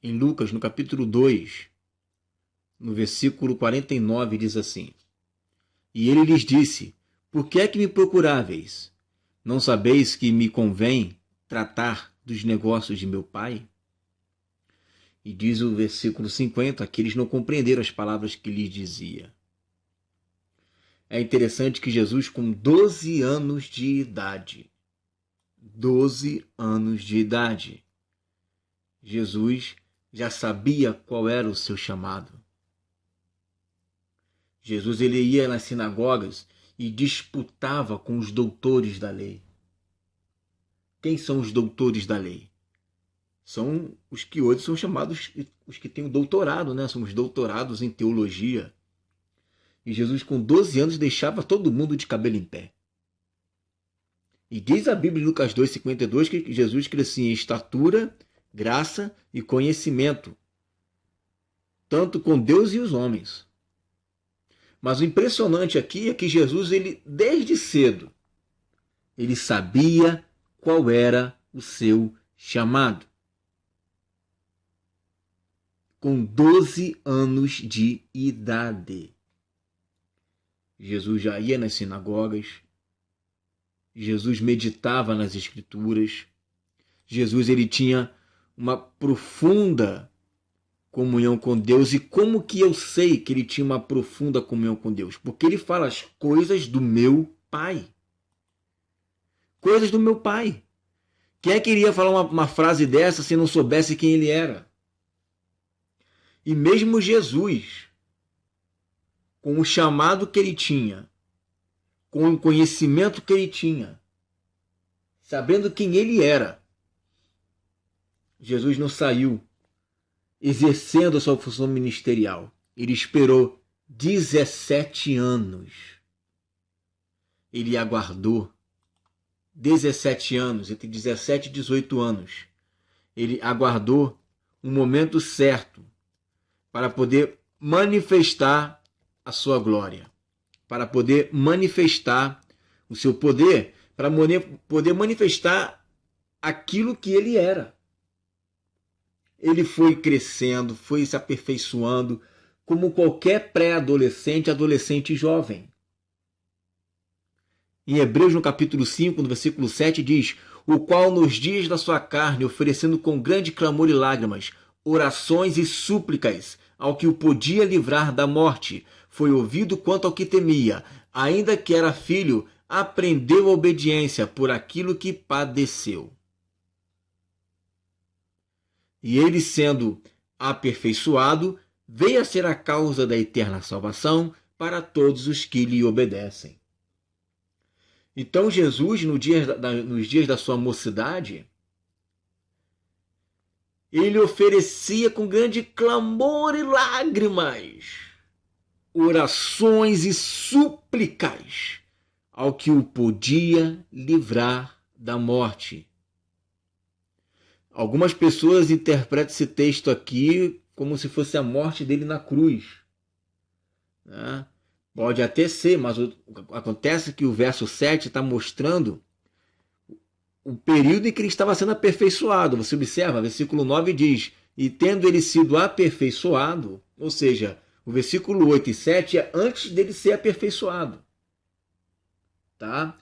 em Lucas, no capítulo 2, no versículo 49, diz assim: E ele lhes disse: Por que é que me procuráveis? Não sabeis que me convém tratar dos negócios de meu pai? E diz o versículo 50 que eles não compreenderam as palavras que lhes dizia. É interessante que Jesus, com 12 anos de idade, 12 anos de idade, Jesus já sabia qual era o seu chamado. Jesus ele ia nas sinagogas e disputava com os doutores da lei. Quem são os doutores da lei? São os que hoje são chamados, os que têm o doutorado, né? São os doutorados em teologia. E Jesus, com 12 anos, deixava todo mundo de cabelo em pé. E diz a Bíblia em Lucas 2,52 que Jesus crescia em estatura, graça e conhecimento, tanto com Deus e os homens. Mas o impressionante aqui é que Jesus, ele desde cedo, ele sabia qual era o seu chamado. Com 12 anos de idade. Jesus já ia nas sinagogas, Jesus meditava nas escrituras, Jesus ele tinha uma profunda comunhão com Deus. E como que eu sei que ele tinha uma profunda comunhão com Deus? Porque ele fala as coisas do meu Pai. Coisas do meu Pai. Quem é que iria falar uma frase dessa se não soubesse quem ele era? E mesmo Jesus, com o chamado que ele tinha, com o conhecimento que ele tinha, sabendo quem ele era, Jesus não saiu exercendo a sua função ministerial. Ele esperou 17 anos. Ele aguardou 17 anos, entre 17 e 18 anos. Ele aguardou um momento certo para poder manifestar a sua glória, para poder manifestar o seu poder, para poder manifestar aquilo que ele era. Ele foi crescendo, foi se aperfeiçoando, como qualquer pré-adolescente, adolescente jovem. Em Hebreus, no capítulo 5, no versículo 7, diz: O qual nos dias da sua carne, oferecendo com grande clamor e lágrimas, orações e súplicas ao que o podia livrar da morte, foi ouvido quanto ao que temia, ainda que era filho, aprendeu a obediência por aquilo que padeceu. E ele, sendo aperfeiçoado, veio a ser a causa da eterna salvação para todos os que lhe obedecem. Então Jesus, nos dias da sua mocidade, ele oferecia com grande clamor e lágrimas, orações e súplicas ao que o podia livrar da morte. Algumas pessoas interpretam esse texto aqui como se fosse a morte dele na cruz, né? Pode até ser, mas acontece que o verso 7 está mostrando o período em que ele estava sendo aperfeiçoado. Você observa, versículo 9 diz: E tendo ele sido aperfeiçoado, ou seja, o versículo 8 e 7 é antes dele ser aperfeiçoado. Tá?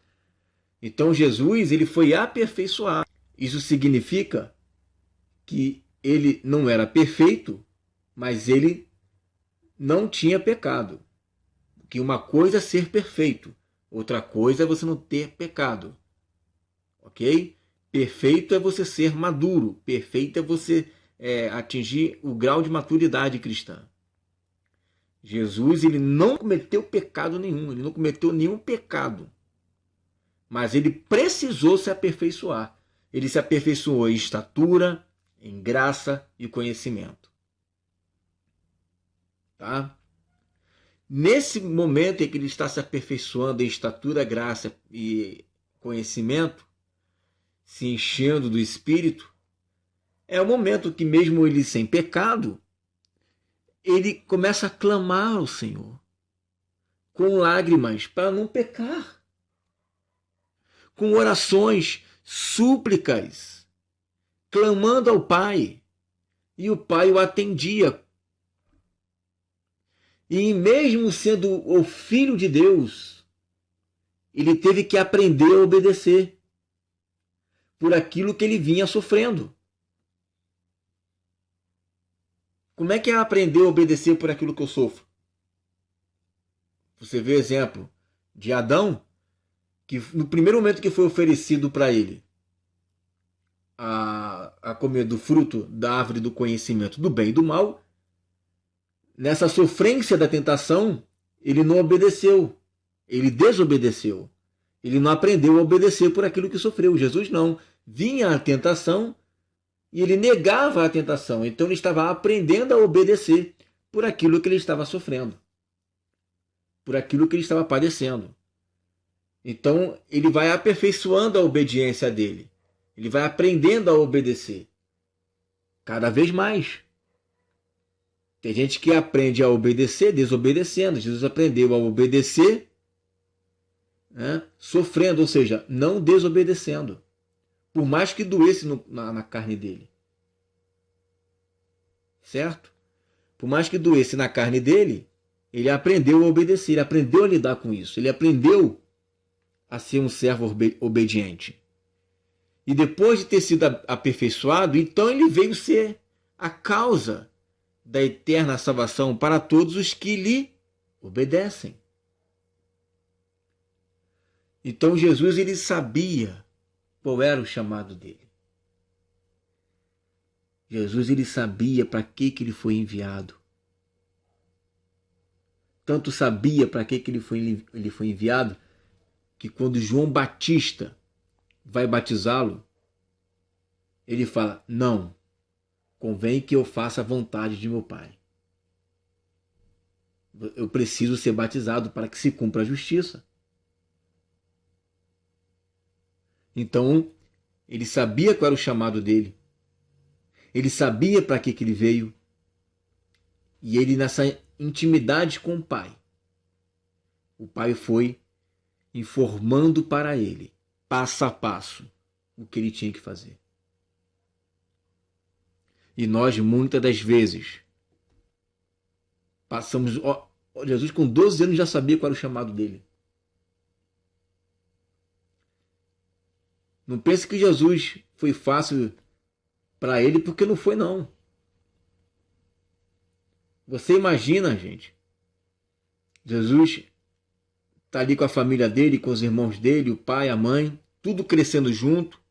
Então Jesus ele foi aperfeiçoado. Isso significa que ele não era perfeito, mas ele não tinha pecado. Que uma coisa é ser perfeito, outra coisa é você não ter pecado. Ok? Perfeito é você ser maduro, perfeito é você atingir o grau de maturidade cristã. Jesus ele não cometeu pecado nenhum, ele não cometeu nenhum pecado, mas ele precisou se aperfeiçoar. Ele se aperfeiçoou em estatura, em graça e conhecimento. Tá? Nesse momento em que ele está se aperfeiçoando em estatura, graça e conhecimento, se enchendo do Espírito, é o momento que mesmo ele sem pecado, ele começa a clamar ao Senhor, com lágrimas, para não pecar, com orações, súplicas, clamando ao Pai, e o pai o atendia. E mesmo sendo o filho de Deus, ele teve que aprender a obedecer por aquilo que ele vinha sofrendo. Como é que é aprender a obedecer por aquilo que eu sofro? Você vê o exemplo de Adão, que no primeiro momento que foi oferecido para ele a comer do fruto da árvore do conhecimento do bem e do mal, nessa sofrência da tentação, ele não obedeceu, ele desobedeceu. Ele não aprendeu a obedecer por aquilo que sofreu. Jesus não. Vinha a tentação e ele negava a tentação. Então ele estava aprendendo a obedecer por aquilo que ele estava sofrendo, por aquilo que ele estava padecendo. Então ele vai aperfeiçoando a obediência dele. Ele vai aprendendo a obedecer cada vez mais. Tem gente que aprende a obedecer desobedecendo. Jesus aprendeu a obedecer, né, sofrendo, ou seja, não desobedecendo, por mais que doesse na carne dele. Certo? Por mais que doesse na carne dele, ele aprendeu a obedecer, ele aprendeu a lidar com isso, ele aprendeu a ser um servo obediente. E depois de ter sido aperfeiçoado, então ele veio ser a causa da eterna salvação para todos os que lhe obedecem. Então Jesus, ele sabia qual era o chamado dele. Jesus, ele sabia para que ele foi enviado. Tanto sabia para que ele foi enviado, que quando João Batista vai batizá-lo, ele fala: não, convém que eu faça a vontade de meu Pai. Eu preciso ser batizado para que se cumpra a justiça. Então, ele sabia qual era o chamado dele. Ele sabia para que ele veio. E ele, nessa intimidade com o Pai foi informando para ele, passo a passo, o que ele tinha que fazer. E nós, muitas das vezes, passamos... Jesus, com 12 anos, já sabia qual era o chamado dele. Não pense que Jesus foi fácil para ele, porque não foi, não. Você imagina, gente, Jesus está ali com a família dele, com os irmãos dele, o pai, a mãe, tudo crescendo junto.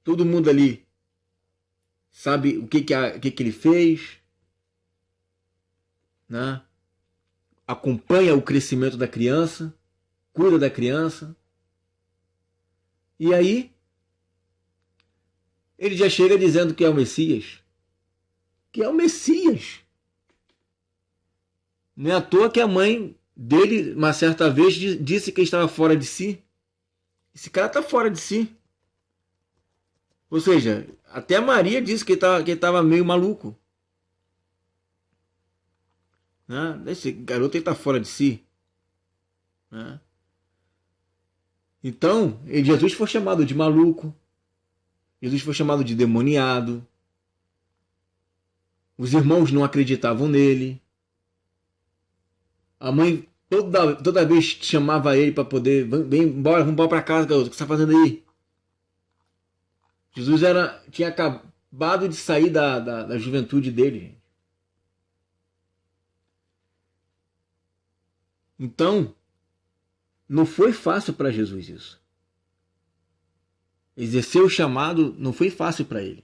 Todo mundo ali sabe o que ele fez, né? Acompanha o crescimento da criança, cuida da criança. E aí, ele já chega dizendo que é o Messias. Que é o Messias. Não é à toa que a mãe dele, uma certa vez, disse que ele estava fora de si. Esse cara está fora de si. Ou seja, até Maria disse que ele estava meio maluco. Né? Esse garoto está fora de si. Né? Então, Jesus foi chamado de maluco. Jesus foi chamado de demoniado. Os irmãos não acreditavam nele. A mãe toda vez chamava ele para poder... Vem embora, vamos para casa, garoto. O que você está fazendo aí? Jesus tinha acabado de sair da juventude dele, gente. Então, não foi fácil para Jesus isso. Exercer o chamado não foi fácil para ele.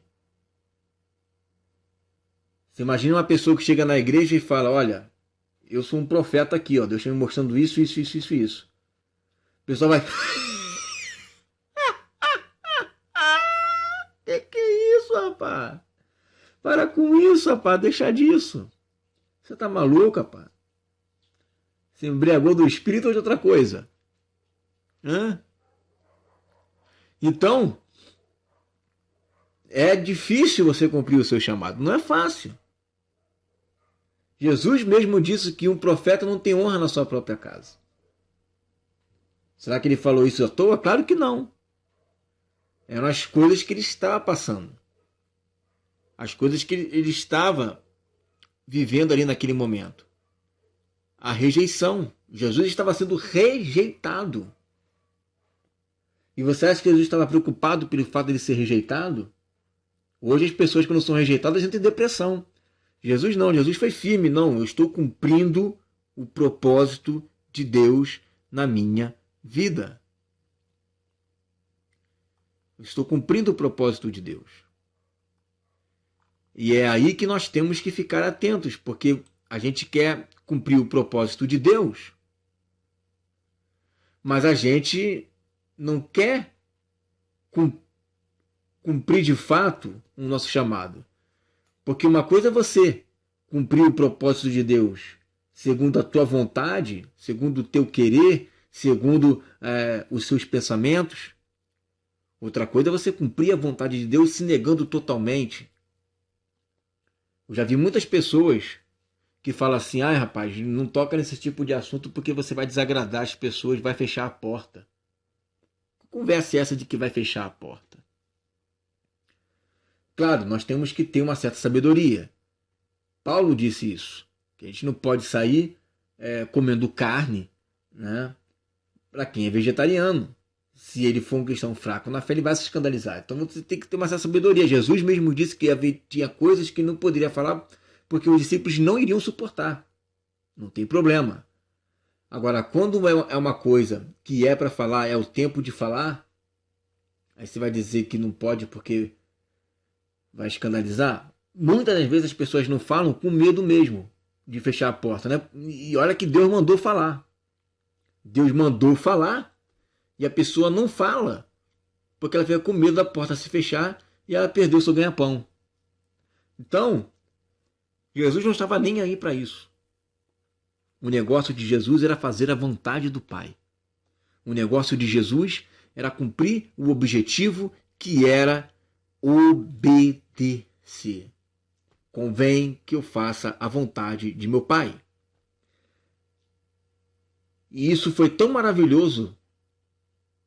Você imagina uma pessoa que chega na igreja e fala: olha, eu sou um profeta aqui, ó, Deus está me mostrando isso. O pessoal vai... que é isso, rapaz? Para com isso, rapaz, deixa disso. Você tá maluco, rapaz? Se embriagou do espírito ou de outra coisa? Hã? Então, é difícil você cumprir o seu chamado. Não é fácil. Jesus mesmo disse que um profeta não tem honra na sua própria casa. Será que ele falou isso à toa? Claro que não. Eram as coisas que ele estava passando. as coisas que ele estava vivendo ali naquele momento. A rejeição. Jesus estava sendo rejeitado. E você acha que Jesus estava preocupado pelo fato de ele ser rejeitado? Hoje as pessoas, quando são rejeitadas, entram em depressão. Jesus não, Jesus foi firme. Não, eu estou cumprindo o propósito de Deus na minha vida. Eu estou cumprindo o propósito de Deus. E é aí que nós temos que ficar atentos, porque a gente quer cumprir o propósito de Deus, mas a gente não quer cumprir de fato o nosso chamado. Porque uma coisa é você cumprir o propósito de Deus segundo a tua vontade, segundo o teu querer, segundo os seus pensamentos. Outra coisa é você cumprir a vontade de Deus se negando totalmente. Eu já vi muitas pessoas que falam assim: ai rapaz, não toca nesse tipo de assunto porque você vai desagradar as pessoas, vai fechar a porta. Que conversa é essa de que vai fechar a porta? Claro, nós temos que ter uma certa sabedoria. Paulo disse isso, que a gente não pode sair comendo carne, né, para quem é vegetariano. Se ele for um cristão fraco na fé, ele vai se escandalizar. Então você tem que ter uma certa sabedoria. Jesus mesmo disse que tinha coisas que não poderia falar porque os discípulos não iriam suportar. Não tem problema. Agora, quando é uma coisa que é para falar, é o tempo de falar, aí você vai dizer que não pode porque vai escandalizar. Muitas das vezes as pessoas não falam com medo mesmo de fechar a porta, né? E olha que Deus mandou falar. Deus mandou falar e a pessoa não fala porque ela fica com medo da porta se fechar e ela perdeu o seu ganha-pão. Então, Jesus não estava nem aí para isso. O negócio de Jesus era fazer a vontade do Pai. O negócio de Jesus era cumprir o objetivo que era obedecer. Convém que eu faça a vontade de meu Pai. E isso foi tão maravilhoso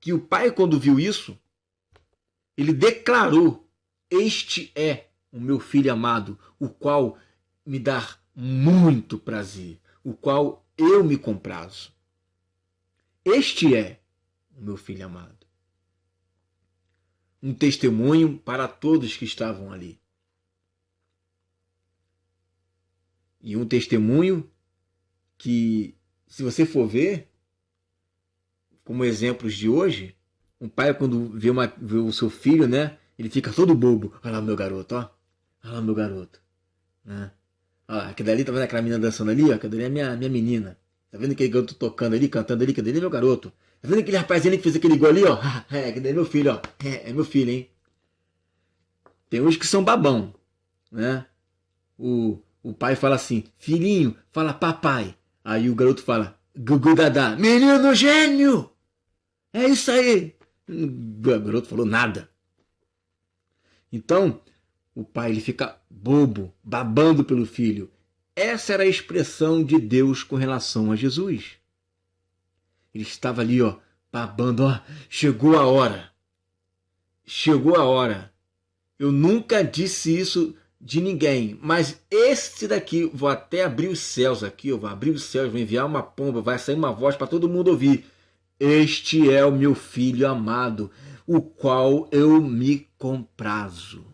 que o Pai, quando viu isso, ele declarou: este é o meu filho amado, o qual me dá muito prazer, o qual eu me comprazo. Este é o meu filho amado. Um testemunho para todos que estavam ali. E um testemunho que, se você for ver, como exemplos de hoje, um pai quando vê o seu filho, né, ele fica todo bobo. Olha lá meu garoto, ó. Olha lá meu garoto. Né? Olha lá, aquele dali, tá vendo aquela menina dançando ali? Ó, aquela dali é minha menina. Tá vendo aquele garoto tocando ali, cantando ali? Aquele dali é meu garoto. Tá vendo aquele rapazinho que fez aquele gol ali, ó? Aquele dali é meu filho, ó. É meu filho, hein? Tem uns que são babão, né? O pai fala assim: filhinho, fala papai. Aí o garoto fala: Gugu Dadá, menino gênio! É isso aí! O garoto falou nada. Então, o pai ele fica bobo, babando pelo filho. Essa era a expressão de Deus com relação a Jesus. Ele estava ali, ó, babando, ó, chegou a hora. Chegou a hora. Eu nunca disse isso de ninguém, mas esse daqui, vou até abrir os céus aqui, eu vou abrir os céus, vou enviar uma pomba, vai sair uma voz para todo mundo ouvir. Este é o meu filho amado, o qual eu me comprazo.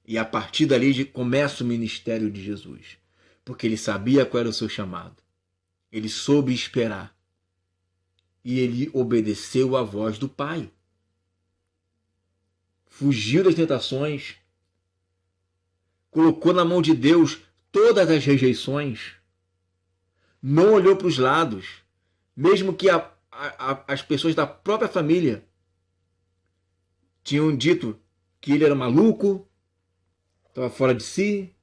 E a partir dali começa o ministério de Jesus, porque ele sabia qual era o seu chamado. Ele soube esperar. E ele obedeceu à voz do Pai. Fugiu das tentações, colocou na mão de Deus todas as rejeições, não olhou para os lados, mesmo que as pessoas da própria família tinham dito que ele era maluco, estava fora de si,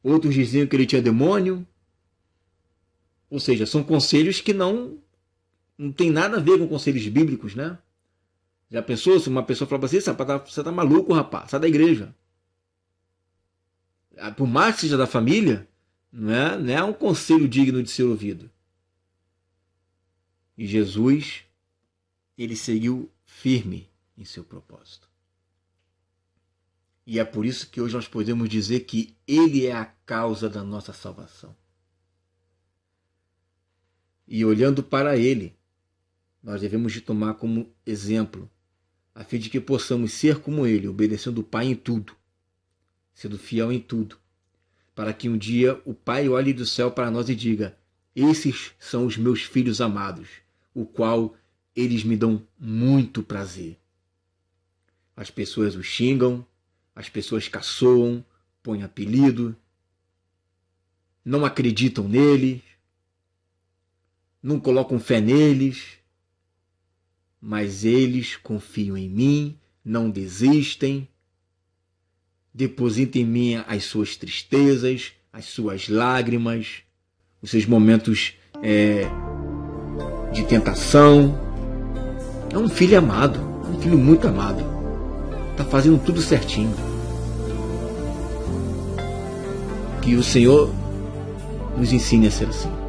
outros diziam que ele tinha demônio. Ou seja, são conselhos que não tem nada a ver com conselhos bíblicos, né? Já pensou se uma pessoa fala assim: você tá maluco, rapaz, sai da igreja. Por mais que seja da família, não é um conselho digno de ser ouvido. E Jesus, ele seguiu firme em seu propósito. E é por isso que hoje nós podemos dizer que Ele é a causa da nossa salvação. E olhando para Ele, nós devemos de tomar como exemplo, a fim de que possamos ser como Ele, obedecendo o Pai em tudo, sendo fiel em tudo, para que um dia o Pai olhe do céu para nós e diga: esses são os meus filhos amados, o qual eles me dão muito prazer. As pessoas o xingam, as pessoas caçoam, põem apelido, não acreditam neles, não colocam fé neles, mas eles confiam em mim, não desistem, depositam em mim as suas tristezas, as suas lágrimas, os seus momentos de tentação. É um filho amado, um filho muito amado. Está fazendo tudo certinho. Que o Senhor nos ensine a ser assim.